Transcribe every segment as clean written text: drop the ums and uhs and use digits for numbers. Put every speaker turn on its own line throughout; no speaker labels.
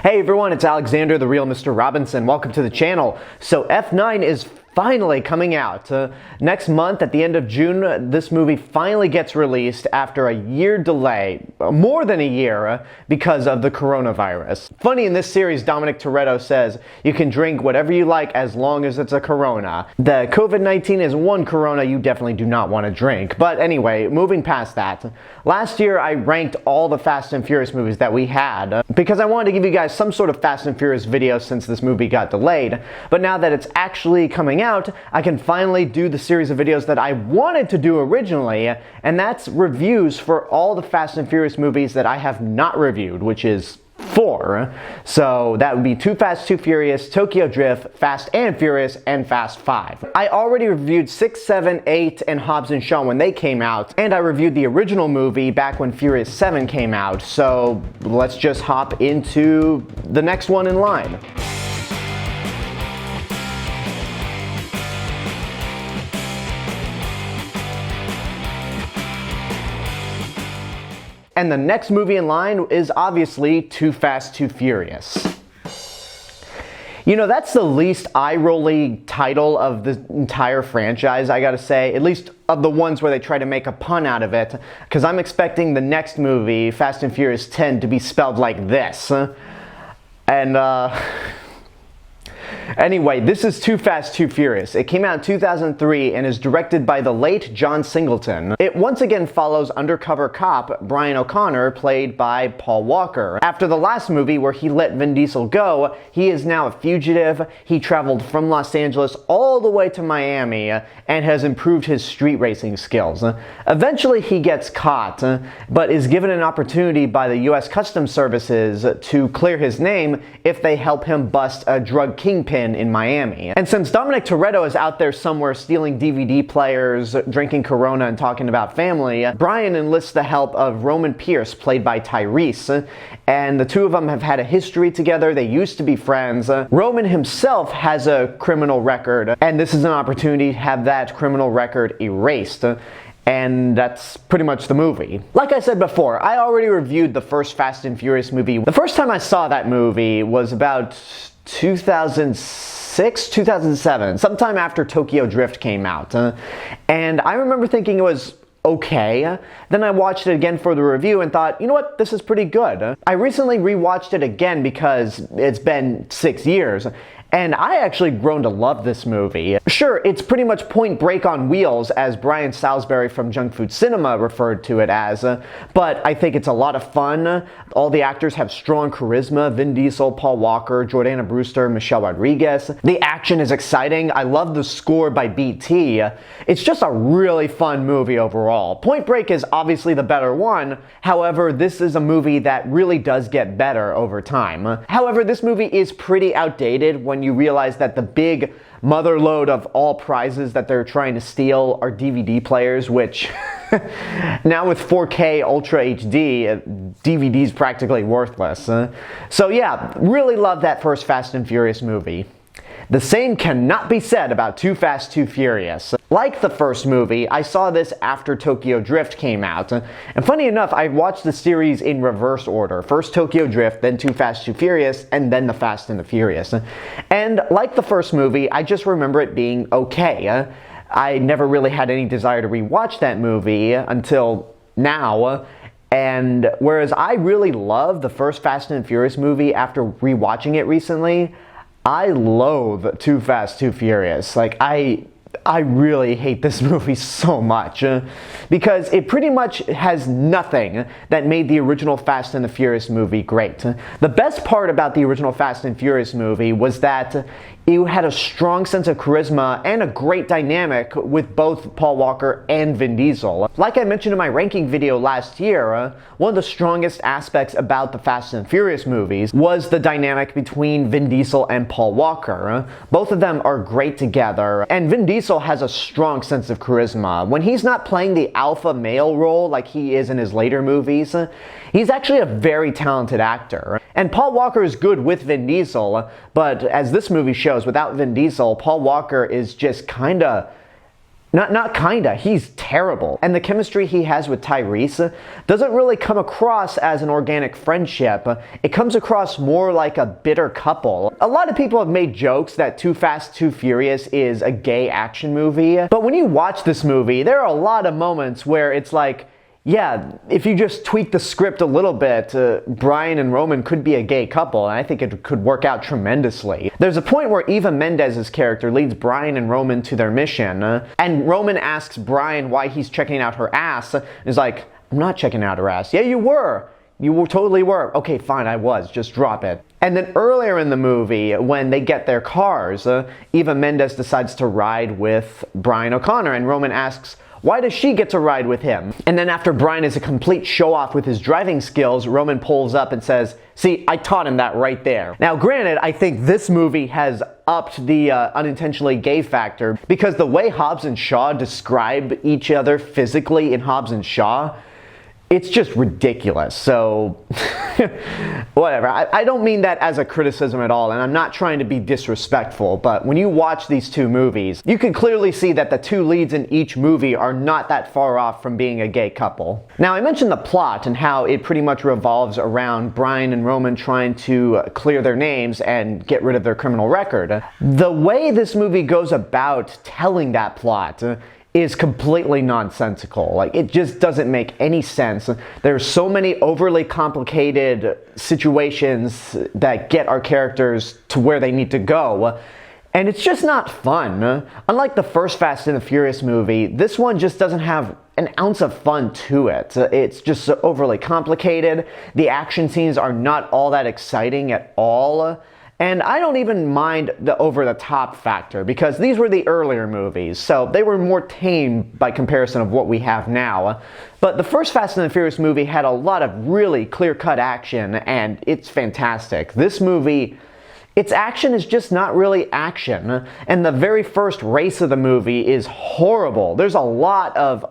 Hey everyone, it's Alexander, the real Mr. Robinson. Welcome to the channel. So F9 is finally coming out. Next month, at the end of June, this movie finally gets released after a year delay, more than a year, because of the coronavirus. Funny, in this series, Dominic Toretto says, you can drink whatever you like as long as it's a Corona. The COVID-19 is one Corona you definitely do not want to drink. But anyway, moving past that, last year I ranked all the Fast and Furious movies that we had, because I wanted to give you guys some sort of Fast and Furious video since this movie got delayed. But now that it's actually coming out, I can finally do the series of videos that I wanted to do originally, and that's reviews for all the Fast and Furious movies that I have not reviewed, which is 4. So that would be Too Fast, Too Furious, Tokyo Drift, Fast and Furious, and Fast 5. I already reviewed 6, 7, 8, and Hobbs and Shaw when they came out, and I reviewed the original movie back when Furious 7 came out, so let's just hop into the next one in line. And the next movie in line is obviously Too Fast, Too Furious. You know, that's the least eye-rolly title of the entire franchise, I gotta say. At least of the ones where they try to make a pun out of it. Because I'm expecting the next movie, Fast and Furious 10, to be spelled like this. Anyway, this is Too Fast, Too Furious. It came out in 2003 and is directed by the late John Singleton. It once again follows undercover cop Brian O'Connor, played by Paul Walker. After the last movie where he let Vin Diesel go, he is now a fugitive. He traveled from Los Angeles all the way to Miami and has improved his street racing skills. Eventually he gets caught, but is given an opportunity by the U.S. Customs Services to clear his name if they help him bust a drug kingpin in Miami. And since Dominic Toretto is out there somewhere stealing DVD players, drinking Corona, and talking about family, Brian enlists the help of Roman Pierce, played by Tyrese, and the two of them have had a history together. They used to be friends. Roman himself has a criminal record, and this is an opportunity to have that criminal record erased. And that's pretty much the movie. Like I said before, I already reviewed the first Fast and Furious movie. The first time I saw that movie was about 2006, 2007, sometime after Tokyo Drift came out. And I remember thinking it was okay. Then I watched it again for the review and thought, you know what, this is pretty good. I recently rewatched it again because it's been 6 years. And I actually grown to love this movie. Sure, it's pretty much Point Break on wheels, as Brian Salisbury from Junk Food Cinema referred to it as, but I think it's a lot of fun. All the actors have strong charisma: Vin Diesel, Paul Walker, Jordana Brewster, Michelle Rodriguez. The action is exciting. I love the score by BT. It's just a really fun movie overall. Point Break is obviously the better one. However, this is a movie that really does get better over time. However, this movie is pretty outdated when you realize that the big mother lode of all prizes that they're trying to steal are DVD players, which now with 4K Ultra HD, DVD's practically worthless. So yeah, really love that first Fast and Furious movie. The same cannot be said about Too Fast, Too Furious. Like the first movie, I saw this after Tokyo Drift came out. And funny enough, I watched the series in reverse order. First Tokyo Drift, then Too Fast, Too Furious, and then The Fast and the Furious. And like the first movie, I just remember it being okay. I never really had any desire to rewatch that movie until now. And whereas I really love the first Fast and Furious movie after rewatching it recently, I loathe Too Fast, Too Furious. Like, I really hate this movie so much because it pretty much has nothing that made the original Fast and the Furious movie great. The best part about the original Fast and Furious movie was that it had a strong sense of charisma and a great dynamic with both Paul Walker and Vin Diesel. Like I mentioned in my ranking video last year, one of the strongest aspects about the Fast and Furious movies was the dynamic between Vin Diesel and Paul Walker. Both of them are great together, and Vin Diesel has a strong sense of charisma. When he's not playing the alpha male role like he is in his later movies, he's actually a very talented actor. And Paul Walker is good with Vin Diesel, but as this movie shows, without Vin Diesel, Paul Walker is just kinda Not kinda, he's terrible. And the chemistry he has with Tyrese doesn't really come across as an organic friendship. It comes across more like a bitter couple. A lot of people have made jokes that Too Fast, Too Furious is a gay action movie, but when you watch this movie, there are a lot of moments where it's like, yeah, if you just tweak the script a little bit, Brian and Roman could be a gay couple, and I think it could work out tremendously. There's a point where Eva Mendes' character leads Brian and Roman to their mission, and Roman asks Brian why he's checking out her ass, and he's like, I'm not checking out her ass. Yeah, you were. Totally were. Okay, fine, I was. Just drop it. And then earlier in the movie, when they get their cars, Eva Mendes decides to ride with Brian O'Connor, and Roman asks, why does she get to ride with him? And then after Brian is a complete show-off with his driving skills, Roman pulls up and says, see, I taught him that right there. Now granted, I think this movie has upped the unintentionally gay factor, because the way Hobbs and Shaw describe each other physically in Hobbs and Shaw, it's just ridiculous. So, whatever. I don't mean that as a criticism at all, and I'm not trying to be disrespectful, but when you watch these two movies, you can clearly see that the two leads in each movie are not that far off from being a gay couple. Now, I mentioned the plot and how it pretty much revolves around Brian and Roman trying to clear their names and get rid of their criminal record. The way this movie goes about telling that plot is completely nonsensical. Like, it just doesn't make any sense. There's so many overly complicated situations that get our characters to where they need to go, and it's just not fun. Unlike the first Fast and the Furious movie, this one just doesn't have an ounce of fun to it. It's just so overly complicated. The action scenes are not all that exciting at all. And I don't even mind the over-the-top factor, because these were the earlier movies, so they were more tame by comparison of what we have now. But the first Fast and the Furious movie had a lot of really clear-cut action, and it's fantastic. This movie, its action is just not really action, and the very first race of the movie is horrible. There's a lot of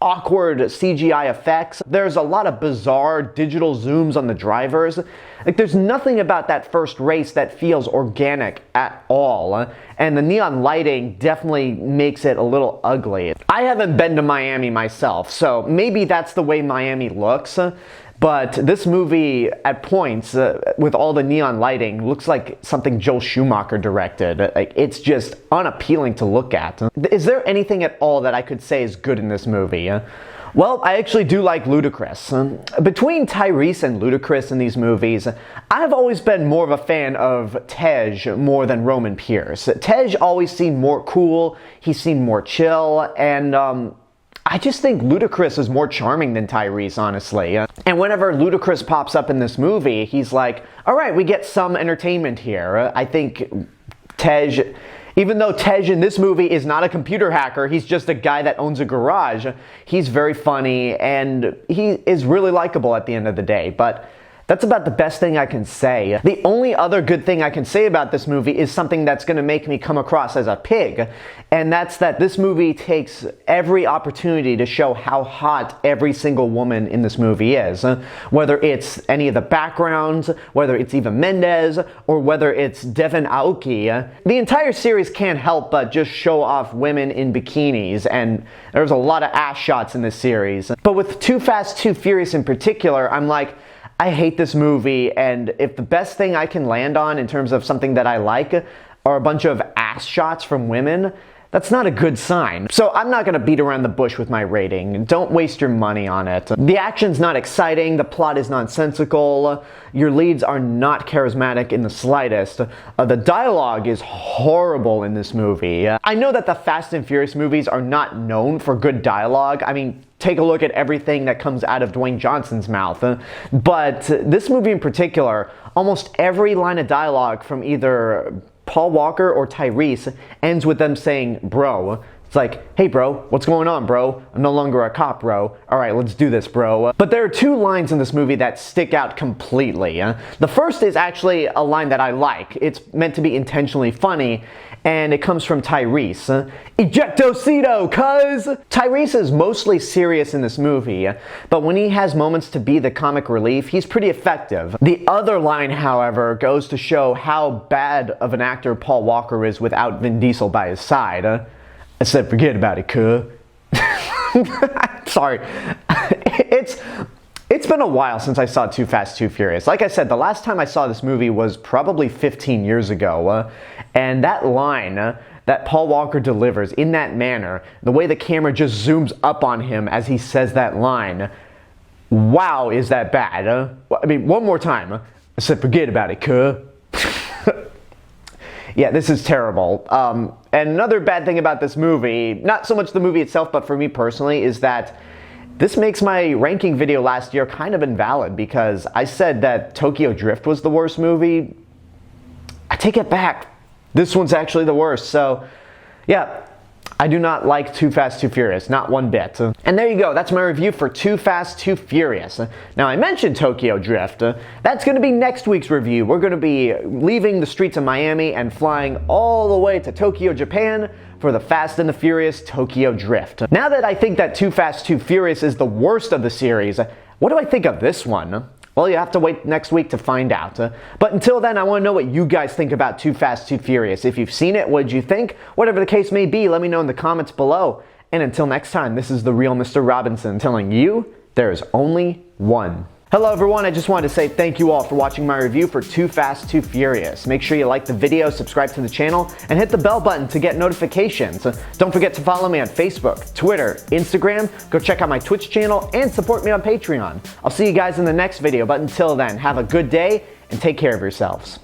awkward CGI effects. There's a lot of bizarre digital zooms on the drivers. Like, there's nothing about that first race that feels organic at all. And the neon lighting definitely makes it a little ugly. I haven't been to Miami myself, so maybe that's the way Miami looks. But this movie, at points, with all the neon lighting, looks like something Joel Schumacher directed. Like, it's just unappealing to look at. Is there anything at all that I could say is good in this movie? Well, I actually do like Ludacris. Between Tyrese and Ludacris in these movies, I've always been more of a fan of Tej more than Roman Pierce. Tej always seemed more cool, he seemed more chill, and I just think Ludacris is more charming than Tyrese, honestly. And whenever Ludacris pops up in this movie, he's like, alright, we get some entertainment here. I think Tej, even though Tej in this movie is not a computer hacker, he's just a guy that owns a garage, he's very funny, and he is really likable at the end of the day. But that's about the best thing I can say. The only other good thing I can say about this movie is something that's going to make me come across as a pig, and that's that this movie takes every opportunity to show how hot every single woman in this movie is. Whether it's any of the backgrounds, whether it's Eva Mendes, or whether it's Devon Aoki. The entire series can't help but just show off women in bikinis, and there's a lot of ass shots in this series. But with Too Fast, Too Furious in particular, I'm like, I hate this movie, and if the best thing I can land on in terms of something that I like are a bunch of ass shots from women, that's not a good sign. So I'm not gonna beat around the bush with my rating. Don't waste your money on it. The action's not exciting, the plot is nonsensical, your leads are not charismatic in the slightest. The dialogue is horrible in this movie. I know that the Fast and Furious movies are not known for good dialogue. I mean, take a look at everything that comes out of Dwayne Johnson's mouth. But this movie in particular, almost every line of dialogue from either Paul Walker or Tyrese ends with them saying, bro. It's like, hey bro, what's going on bro? I'm no longer a cop bro. Alright, let's do this bro. But there are two lines in this movie that stick out completely. The first is actually a line that I like. It's meant to be intentionally funny, and it comes from Tyrese. Ejectocito, cuz! Tyrese is mostly serious in this movie, but when he has moments to be the comic relief, he's pretty effective. The other line, however, goes to show how bad of an actor Paul Walker is without Vin Diesel by his side. I said, forget about it, cuh. Sorry. It's been a while since I saw Too Fast, Too Furious. Like I said, the last time I saw this movie was probably 15 years ago. And that line that Paul Walker delivers in that manner, the way the camera just zooms up on him as he says that line, wow, is that bad? I mean, one more time. I said, forget about it, cuh. Yeah, this is terrible. And another bad thing about this movie, not so much the movie itself, but for me personally, is that this makes my ranking video last year kind of invalid because I said that Tokyo Drift was the worst movie. I take it back. This one's actually the worst. So, yeah, I do not like Too Fast, Too Furious, not one bit. And there you go, that's my review for Too Fast, Too Furious. Now, I mentioned Tokyo Drift. That's going to be next week's review. We're going to be leaving the streets of Miami and flying all the way to Tokyo, Japan for the Fast and the Furious Tokyo Drift. Now that I think that Too Fast, Too Furious is the worst of the series, what do I think of this one? Well, you have to wait next week to find out. But until then, I want to know what you guys think about Too Fast, Too Furious. If you've seen it, what did you think? Whatever the case may be, let me know in the comments below. And until next time, this is the real Mr. Robinson telling you there is only one. Hello everyone, I just wanted to say thank you all for watching my review for Too Fast, Too Furious. Make sure you like the video, subscribe to the channel, and hit the bell button to get notifications. Don't forget to follow me on Facebook, Twitter, Instagram, go check out my Twitch channel, and support me on Patreon. I'll see you guys in the next video, but until then, have a good day and take care of yourselves.